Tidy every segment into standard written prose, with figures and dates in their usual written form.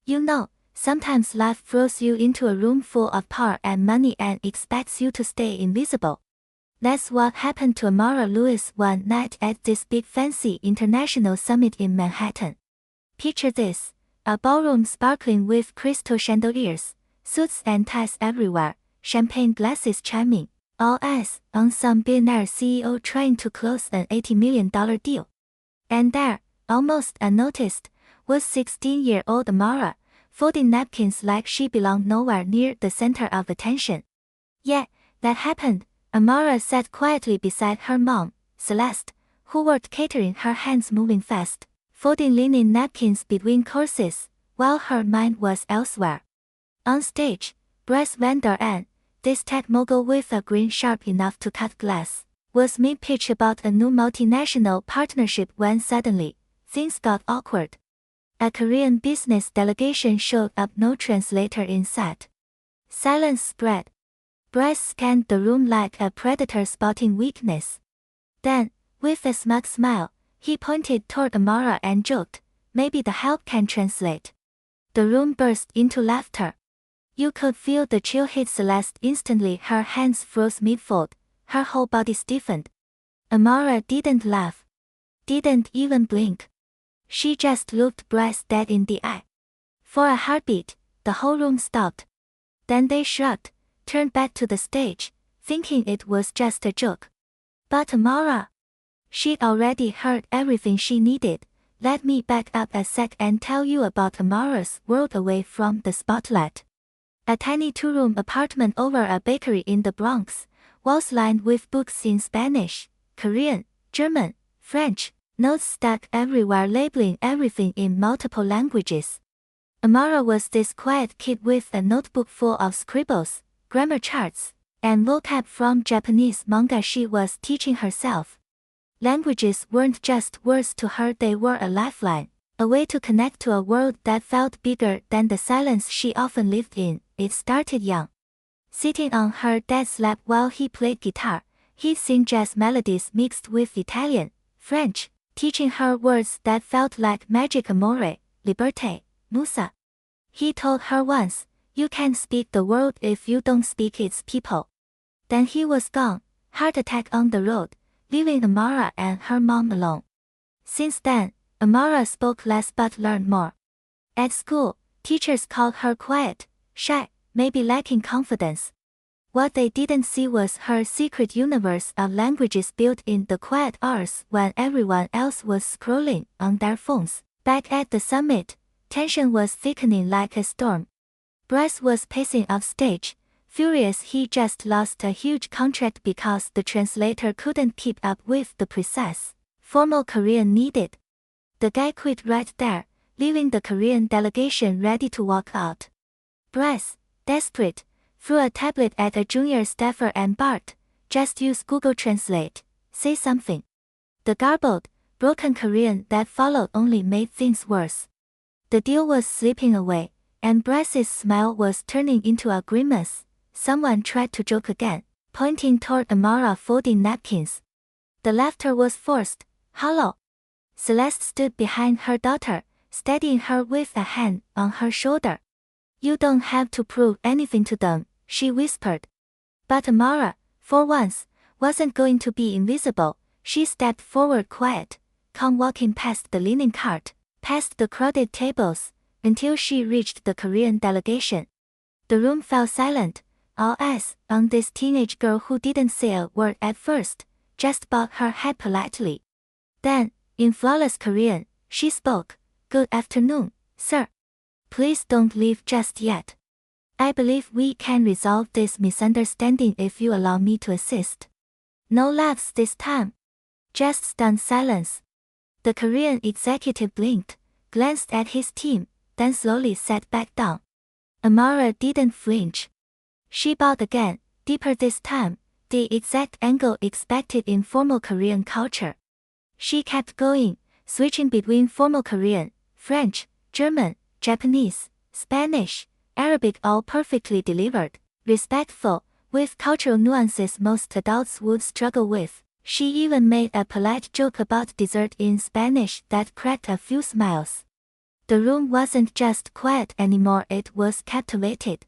You know, sometimes life throws you into a room full of power and money and expects you to stay invisible. That's what happened to Amara Lewis one night at this big fancy international summit in Manhattan. Picture this, a ballroom sparkling with crystal chandeliers, suits and ties everywhere, champagne glasses chiming, all eyes on some billionaire CEO trying to close an $80 million deal. And there, almost unnoticed, was 16-year-old Amara, folding napkins like she belonged nowhere near the center of attention. Yet, that happened. Amara sat quietly beside her mom, Celeste, who worked catering, her hands moving fast, folding linen napkins between courses, while her mind was elsewhere. On stage, Bryce Van Der Aan, this tech mogul with a grin sharp enough to cut glass, was mid-pitch about a new multinational partnership when suddenly, things got awkward. A Korean business delegation showed up, no translator in sight. Silence spread. Bryce scanned the room like a predator spotting weakness. Then, with a smug smile, he pointed toward Amara and joked, "Maybe the help can translate." The room burst into laughter. You could feel the chill hit Celeste instantly. Her hands froze mid-fold, her whole body stiffened. Amara didn't laugh. Didn't even blink. She just looked Bryce dead in the eye. For a heartbeat, the whole room stopped. Then they shrugged, turned back to the stage, thinking it was just a joke. But Amara? She'd already heard everything she needed. Let me back up a sec and tell you about Amara's world away from the spotlight. A tiny two-room apartment over a bakery in the Bronx, walls lined with books in Spanish, Korean, German, French, notes stuck everywhere labeling everything in multiple languages. Amara was this quiet kid with a notebook full of scribbles, grammar charts, and vocab from Japanese manga she was teaching herself. Languages weren't just words to her, they were a lifeline, a way to connect to a world that felt bigger than the silence she often lived in. It started young. Sitting on her dad's lap while he played guitar, he'd sing jazz melodies mixed with Italian, French, teaching her words that felt like magic: amore, liberté, musa. He told her once, "You can't speak the world if you don't speak its people." Then he was gone, heart attack on the road, leaving Amara and her mom alone. Since then, Amara spoke less but learned more. At school, teachers called her quiet, shy, maybe lacking confidence. What they didn't see was her secret universe of languages built in the quiet hours when everyone else was scrolling on their phones. Back at the summit, tension was thickening like a storm. Bryce was pacing off stage, furious he just lost a huge contract because the translator couldn't keep up with the precise, formal Korean needed. The guy quit right there, leaving the Korean delegation ready to walk out. Bryce, desperate, threw a tablet at a junior staffer and barked, "Just use Google Translate, say something." The garbled, broken Korean that followed only made things worse. The deal was slipping away, and Bryce's smile was turning into a grimace. Someone tried to joke again, pointing toward Amara folding napkins. The laughter was forced, hollow. Celeste stood behind her daughter, steadying her with a hand on her shoulder. "You don't have to prove anything to them," she whispered. But Amara, for once, wasn't going to be invisible. She stepped forward quiet, calm, walking past the linen cart, past the crowded tables, until she reached the Korean delegation. The room fell silent, all eyes on this teenage girl who didn't say a word at first, just bowed her head politely. Then, in flawless Korean, she spoke, "Good afternoon, sir. Please don't leave just yet. I believe we can resolve this misunderstanding if you allow me to assist." No laughs this time. Just stunned silence. The Korean executive blinked, glanced at his team, then slowly sat back down. Amara didn't flinch. She bowed again, deeper this time, the exact angle expected in formal Korean culture. She kept going, switching between formal Korean, French, German, Japanese, Spanish, Arabic, all perfectly delivered, respectful, with cultural nuances most adults would struggle with. She even made a polite joke about dessert in Spanish that cracked a few smiles. The room wasn't just quiet anymore, it was captivated.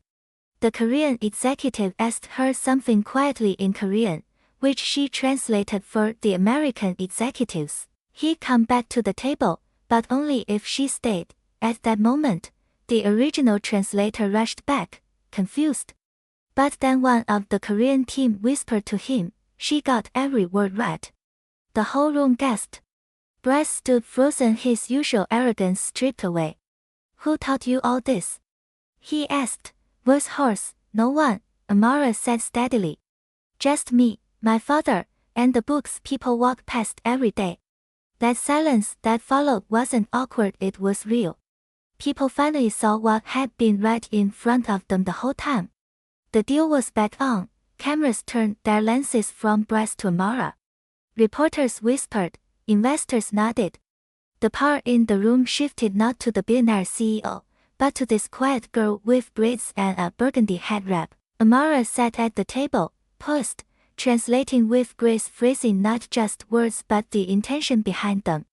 The Korean executive asked her something quietly in Korean, which she translated for the American executives. He'd come back to the table, but only if she stayed. At that moment, the original translator rushed back, confused. But then one of the Korean team whispered to him, "She got every word right." The whole room gasped. Bryce stood frozen, his usual arrogance stripped away. "Who taught you all this?" he asked. "Voice hoarse." "No one," Amara said steadily. "Just me, my father, and the books people walk past every day." That silence that followed wasn't awkward, it was real. People finally saw what had been right in front of them the whole time. The deal was back on. Cameras turned their lenses from Bryce to Amara. Reporters whispered, investors nodded. The power in the room shifted not to the billionaire CEO, but to this quiet girl with braids and a burgundy head wrap. Amara sat at the table, poised, translating with grace, phrasing not just words but the intention behind them.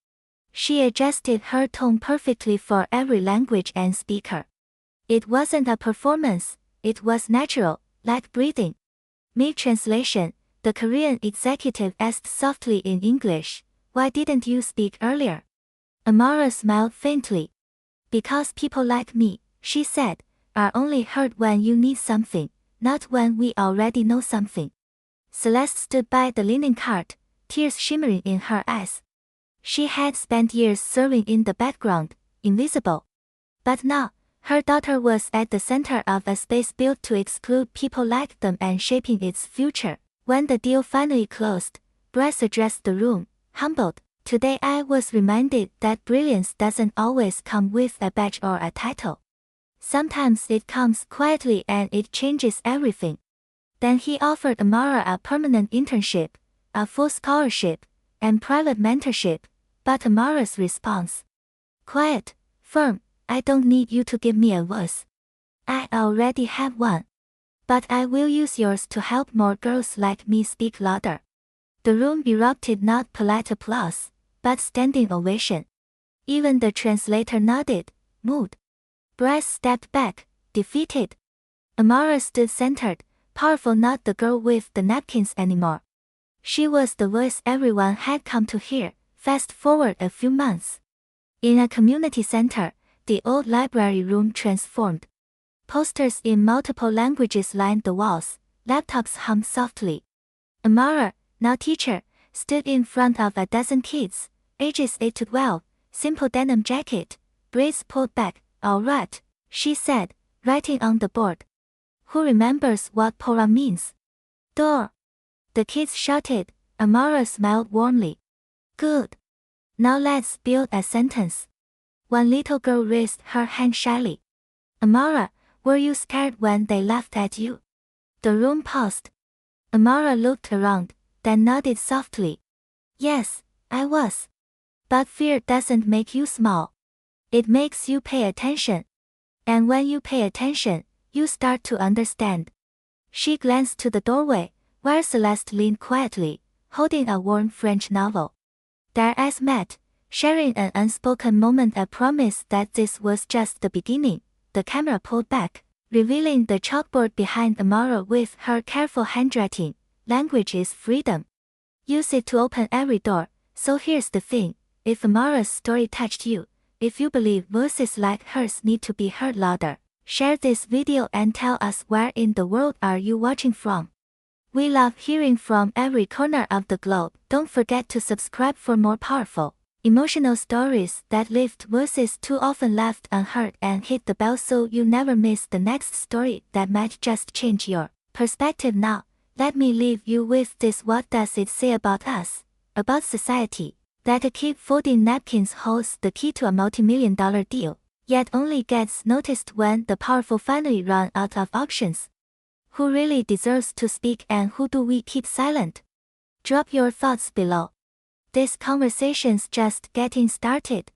She adjusted her tone perfectly for every language and speaker. It wasn't a performance, it was natural, like breathing. Mid-translation, the Korean executive asked softly in English, "Why didn't you speak earlier?" Amara smiled faintly. "Because people like me," she said, "are only heard when you need something, not when we already know something." Celeste stood by the linen cart, tears shimmering in her eyes. She had spent years serving in the background, invisible. But now, her daughter was at the center of a space built to exclude people like them and shaping its future. When the deal finally closed, Bryce addressed the room, humbled. "Today I was reminded that brilliance doesn't always come with a badge or a title. Sometimes it comes quietly and it changes everything." Then he offered Amara a permanent internship, a full scholarship, and private mentorship, but Amara's response: quiet, firm. "I don't need you to give me a voice. I already have one. But I will use yours to help more girls like me speak louder." The room erupted, not polite applause, but standing ovation. Even the translator nodded, moved. Bryce stepped back, defeated. Amara stood centered, powerful, not the girl with the napkins anymore. She was the voice everyone had come to hear. Fast forward a few months. In a community center, the old library room transformed. Posters in multiple languages lined the walls, laptops hummed softly. Amara, now teacher, stood in front of a dozen kids, ages 8 to 12, simple denim jacket, braids pulled back. "All right," she said, writing on the board. "Who remembers what Pora means?" "Door," the kids shouted. Amara smiled warmly. "Good. Now let's build a sentence." One little girl raised her hand shyly. "Amara, were you scared when they laughed at you?" The room paused. Amara looked around, then nodded softly. "Yes, I was. But fear doesn't make you small. It makes you pay attention. And when you pay attention, you start to understand." She glanced to the doorway, where Celeste leaned quietly, holding a worn French novel. Their eyes met, sharing an unspoken moment, a promise that this was just the beginning. The camera pulled back, revealing the chalkboard behind Amara with her careful handwriting. "Language is freedom. Use it to open every door." So here's the thing, if Amara's story touched you, if you believe voices like hers need to be heard louder, share this video and tell us where in the world are you watching from. We love hearing from every corner of the globe. Don't forget to subscribe for more powerful, emotional stories that lift voices too often left unheard, and hit the bell so you never miss the next story that might just change your perspective. Now, let me leave you with this. What does it say about us, about society, that a kid folding napkins holds the key to a multi-million-dollar deal, yet only gets noticed when the powerful finally run out of options? Who really deserves to speak and who do we keep silent? Drop your thoughts below. This conversation's just getting started.